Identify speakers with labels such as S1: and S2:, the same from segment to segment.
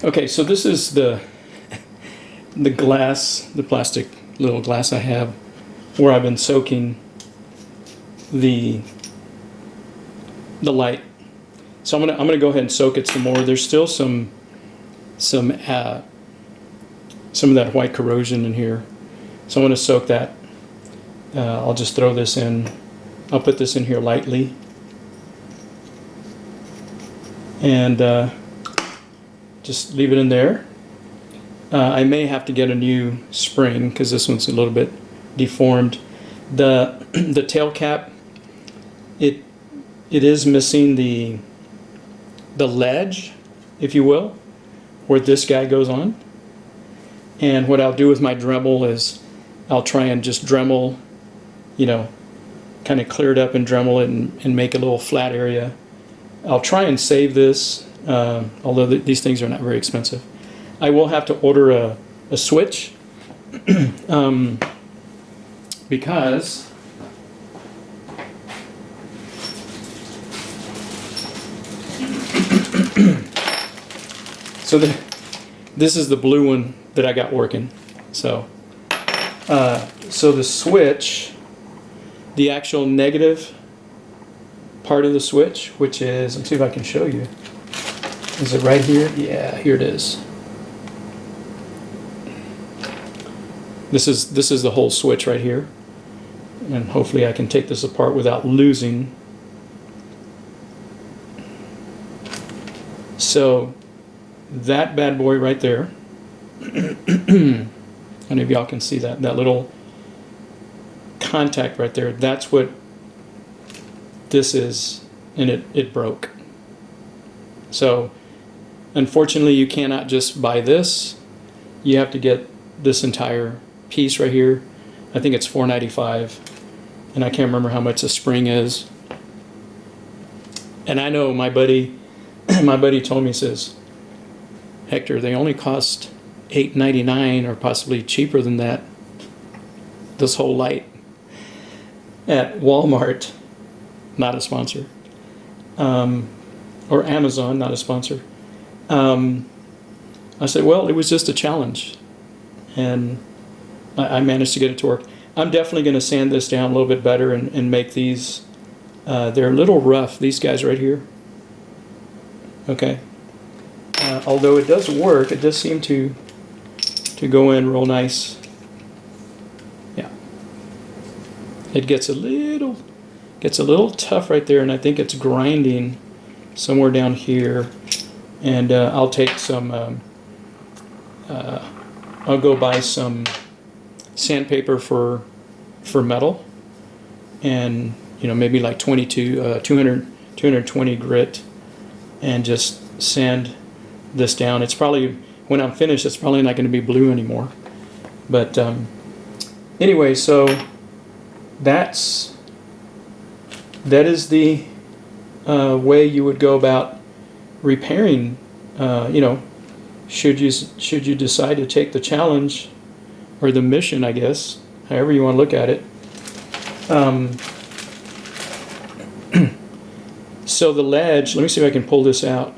S1: Okay, so this is the glass, the plastic little glass I have, where I've been soaking the light. So I'm gonna go ahead and soak it some more. There's still some of that white corrosion in here, so I'm gonna soak that. I'll just throw this in. I'll put this in here lightly, and just leave it in there. I may have to get a new spring because this one's a little bit deformed. The tail cap, it is missing the ledge, if you will, where this guy goes on. And what I'll do with my Dremel is I'll try and just Dremel, kind of clear it up and Dremel it and make a little flat area. I'll try and save this, although these things are not very expensive. I will have to order a switch because so this is the blue one that I got working. So the switch, the actual negative part of the switch, which is, let's see if I can show you. Is it right here? Yeah, here it is. This is the whole switch right here, and hopefully I can take this apart without losing. So that bad boy right there, and if y'all can see that little contact right there, that's what this is, and it broke. So unfortunately you cannot just buy this. You have to get this entire piece right here. I think it's $4.95, and I can't remember how much the spring is. And I know my buddy told me, says, Hector, they only cost $8.99 or possibly cheaper than that, this whole light, at Walmart, not a sponsor, or Amazon, not a sponsor. I said, well, it was just a challenge, and I managed to get it to work. I'm definitely going to sand this down a little bit better and make these, they're a little rough, these guys right here. Okay. Although it does work, it does seem to go in real nice. Yeah. It gets a little tough right there, and I think it's grinding somewhere down here. And I'll take some, I'll go buy some sandpaper for metal, and maybe like 220 grit, and just sand this down. It's probably, when I'm finished, it's probably not going to be blue anymore. But anyway, so that is the way you would go about repairing. Should you decide to take the challenge, or the mission, I guess, however you want to look at it. So the ledge, let me see if I can pull this out.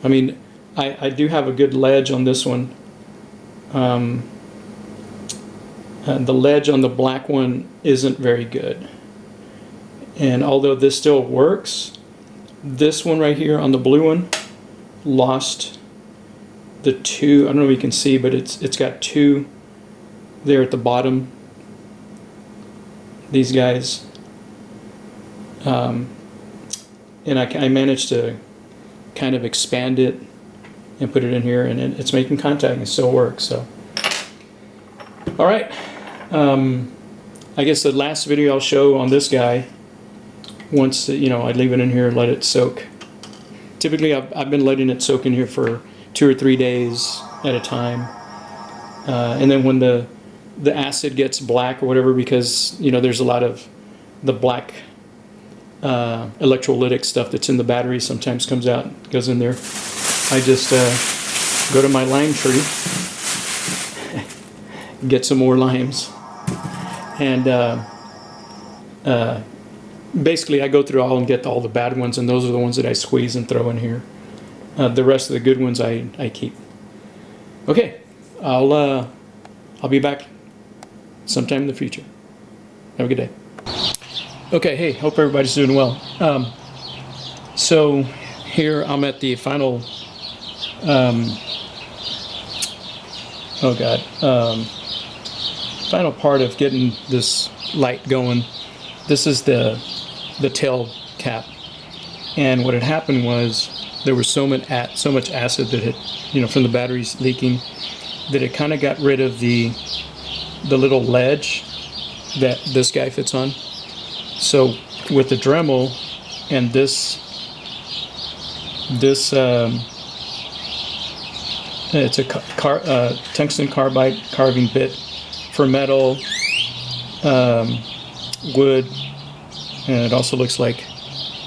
S1: I mean, I do have a good ledge on this one. And the ledge on the black one isn't very good. And although this still works, this one right here on the blue one lost the two. I don't know if you can see, but it's got two there at the bottom. These guys. And I managed to kind of expand it and put it in here, and it's making contact and it still works. So, all right. I guess the last video I'll show on this guy, once I leave it in here and let it soak. Typically I've been letting it soak in here for 2 or 3 days at a time, and then when the acid gets black or whatever, because there's a lot of the black electrolytic stuff that's in the battery sometimes comes out, goes in there. I just go to my lime tree, get some more limes, and basically I go through all and get all the bad ones, and those are the ones that I squeeze and throw in here. The rest of the good ones I keep. Okay, I'll be back sometime in the future. Have a good day. Okay, hey, hope everybody's doing well. So here I'm at the final, final part of getting this light going. This is the tail cap, and what had happened was there was so much acid that had, from the batteries leaking, that it kind of got rid of the little ledge that this guy fits on. So with the Dremel and this it's a tungsten carbide carving bit for metal, wood, and it also looks like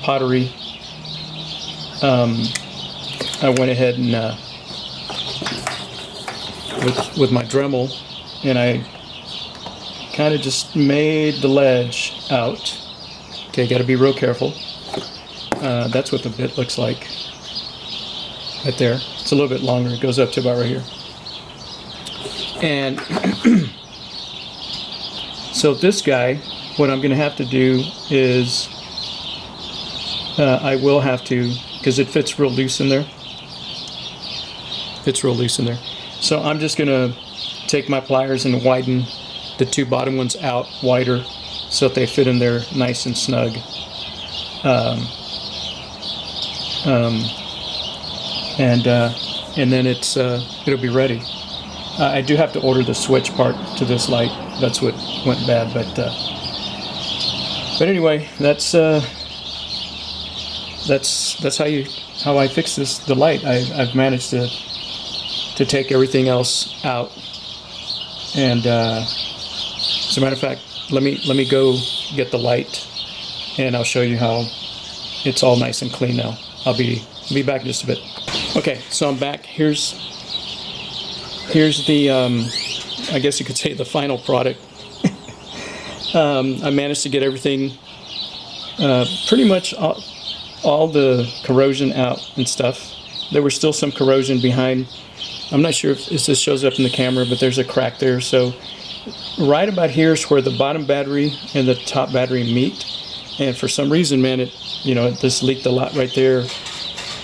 S1: pottery. I went ahead and with my Dremel, and I kind of just made the ledge out. Okay, got to be real careful. That's what the bit looks like right there. It's a little bit longer. It goes up to about right here. And so this guy, what I'm going to have to do is I will have to, because it fits real loose in there. So I'm just going to take my pliers and widen the two bottom ones out wider so that they fit in there nice and snug. And then it'll be ready. I do have to order the switch part to this light. That's what went bad, but anyway, that's how I fix the light. I've managed to take everything else out, and as a matter of fact, let me go get the light, and I'll show you how it's all nice and clean now. I'll be back in just a bit. Okay, so I'm back. Here's the I guess you could say the final product. I managed to get everything pretty much all the corrosion out and stuff. There was still some corrosion behind. I'm not sure if this shows up in the camera, but there's a crack there. So right about here is where the bottom battery and the top battery meet. And for some reason, man, it just leaked a lot right there.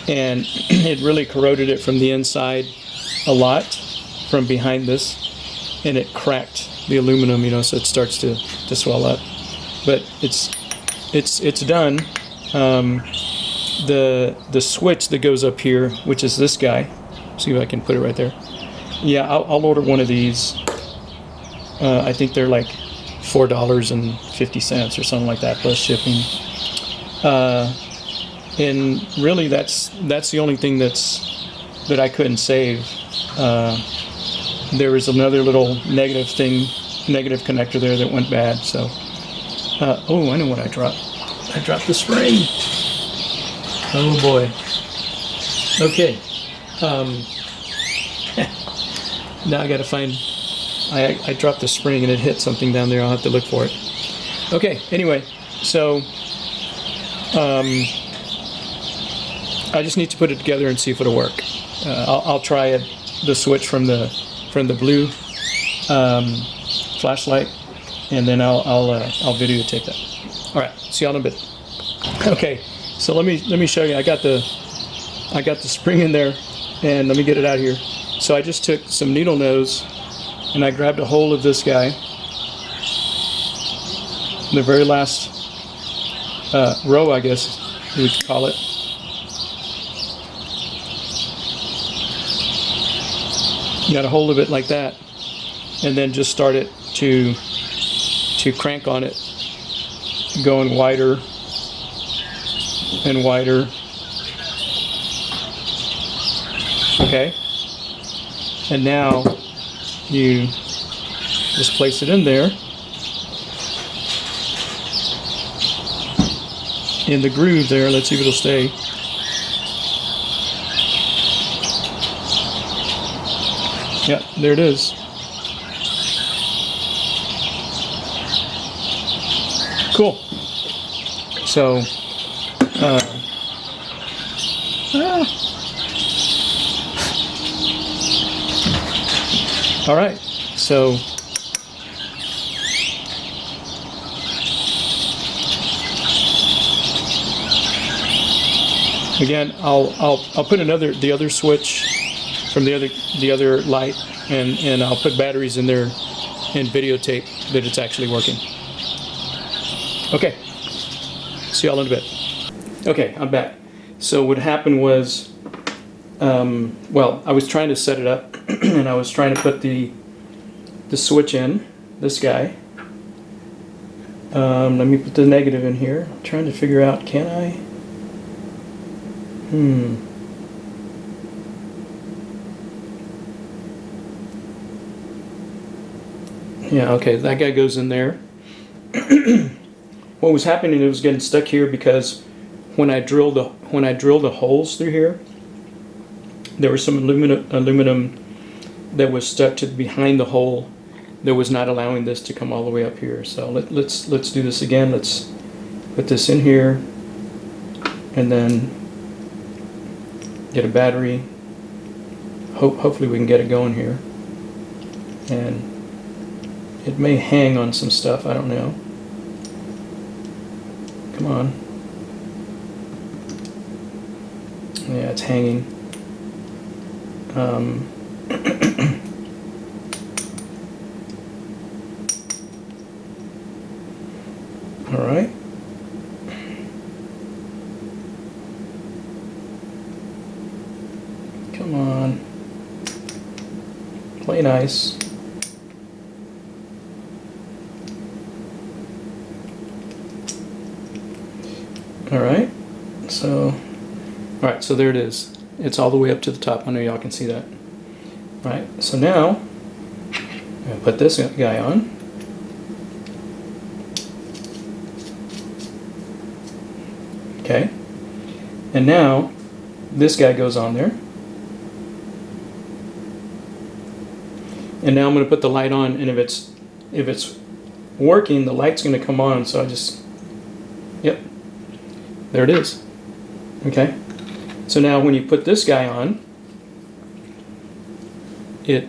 S1: And it really corroded it from the inside a lot from behind this. And it cracked the aluminum, so it starts to swell up. But it's done. The switch that goes up here, which is this guy, see if I can put it right there. Yeah, I'll order one of these. I think they're like $4.50 or something like that plus shipping. And really, that's the only thing that I couldn't save. There was another little negative connector there that went bad. So, oh, I know what I dropped. I dropped the spring. Oh boy. Okay. Now I got to find. I dropped the spring and it hit something down there. I'll have to look for it. Okay. Anyway, so I just need to put it together and see if it'll work. I'll try it. The switch from the blue flashlight, and then I'll videotape that. All right. See y'all in a bit. Okay. So let me show you. I got the spring in there, and let me get it out here. So I just took some needle nose, and I grabbed a hold of this guy, the very last row, I guess you would call it. Got a hold of it like that, and then just start it to crank on it, going wider and wider. Okay, and now you just place it in there in the groove there. Let's see if it'll stay. Yeah, there it is. Cool. So, All right, so again, I'll put the other switch from the other light, and I'll put batteries in there and videotape that it's actually working. Okay, see y'all in a bit. Okay, I'm back. So what happened was, well, I was trying to set it up, and I was trying to put the switch in, this guy. Let me put the negative in here. I'm trying to figure out, can I? Yeah, okay, that guy goes in there. What was happening, it was getting stuck here because when I drilled the holes through here, there was some aluminum that was stuck to behind the hole that was not allowing this to come all the way up here. So let's do this again. Let's put this in here and then get a battery. Hopefully we can get it going here. And it may hang on some stuff, I don't know. Come on. Yeah, it's hanging. All right. Come on. Play nice. All right. So there it is. It's all the way up to the top. I know y'all can see that. All right. So now I'm gonna put this guy on. Okay. And now this guy goes on there. And now I'm going to put the light on, and if it's working, the light's going to come on. So I just, yep, there it is. Okay. So now when you put this guy on, it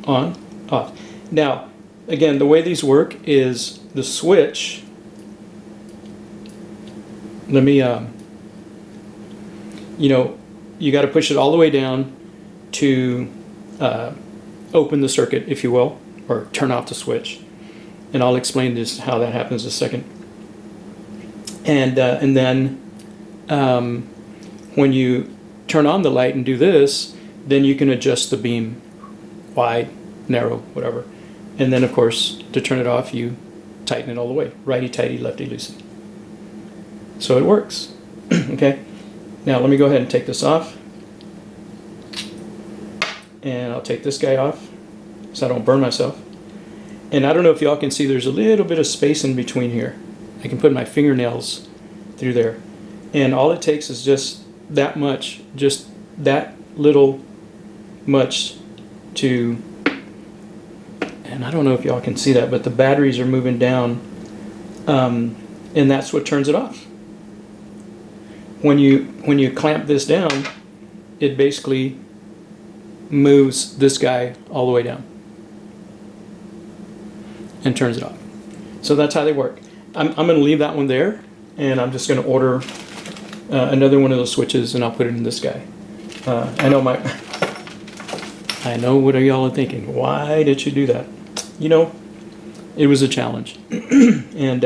S1: on, off. Now, again, the way these work is the switch. Let me, you know, you got to push it all the way down to open the circuit, if you will, or turn off the switch. And I'll explain this, how that happens in a second. And then when you turn on the light and do this, then you can adjust the beam, wide, narrow, whatever. And then, of course, to turn it off, you tighten it all the way. Righty-tighty, lefty-loosey. So it works. Okay. Now let me go ahead and take this off. And I'll take this guy off so I don't burn myself. And I don't know if y'all can see, there's a little bit of space in between here. I can put my fingernails through there. And all it takes is just that much, just that little much to, and I don't know if y'all can see that, but the batteries are moving down, and that's what turns it off. When you clamp this down, it basically moves this guy all the way down and turns it off. So that's how they work. I'm going to leave that one there, and I'm just going to order another one of those switches, and I'll put it in this guy. I know what are y'all thinking. Why did you do that? You know, it was a challenge, and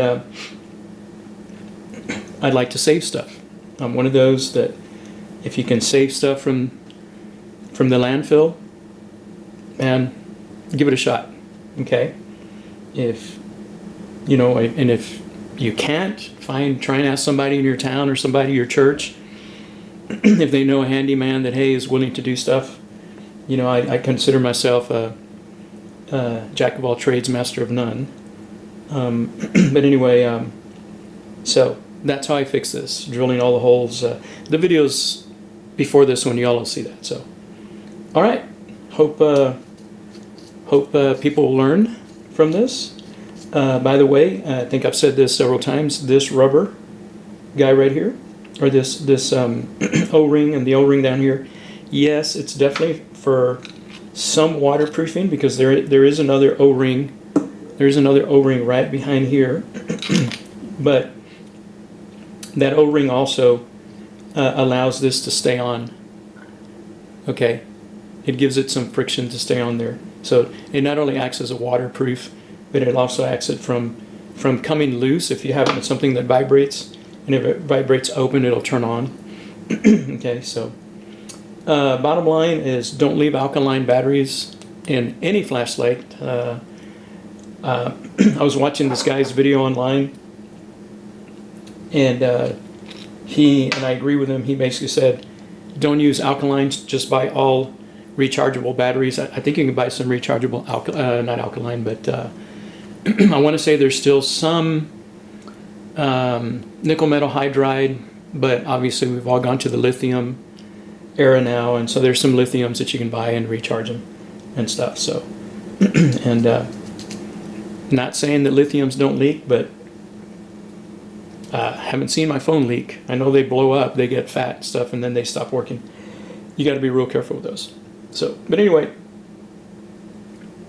S1: I'd like to save stuff. I'm one of those that if you can save stuff from the landfill, man, give it a shot. Okay, if you know, and if you can't, try and ask somebody in your town or somebody in your church if they know a handyman that, hey, is willing to do stuff. You know, I consider myself a jack of all trades, master of none. But anyway, so that's how I fix this, drilling all the holes. The videos before this one, y'all will see that. So, all right, hope people will learn from this. By the way, I think I've said this several times, this rubber guy right here, or this O-ring and the O-ring down here, yes, it's definitely for some waterproofing because there is another O-ring. There's another O-ring right behind here, but that O-ring also allows this to stay on. Okay, it gives it some friction to stay on there. So it not only acts as a waterproof, but it also acts it from coming loose. If you have something that vibrates, and if it vibrates open, it'll turn on. Okay, so bottom line is don't leave alkaline batteries in any flashlight. I was watching this guy's video online, and I agree with him. He basically said, don't use alkalines, just buy all rechargeable batteries. I think you can buy some rechargeable, not alkaline, but I want to say there's still some nickel metal hydride, but obviously we've all gone to the lithium era now, and so there's some lithiums that you can buy and recharge them and stuff. So, and not saying that lithiums don't leak, but haven't seen my phone leak. I know they blow up, they get fat and stuff, and then they stop working. You got to be real careful with those. So, but anyway,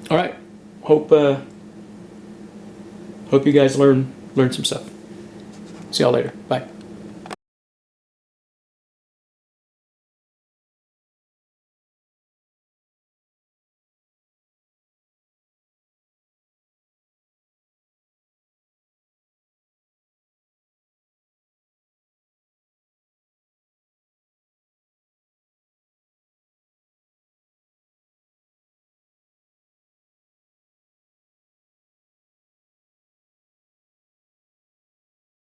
S1: all right. Hope you guys learn some stuff. See y'all later. Bye.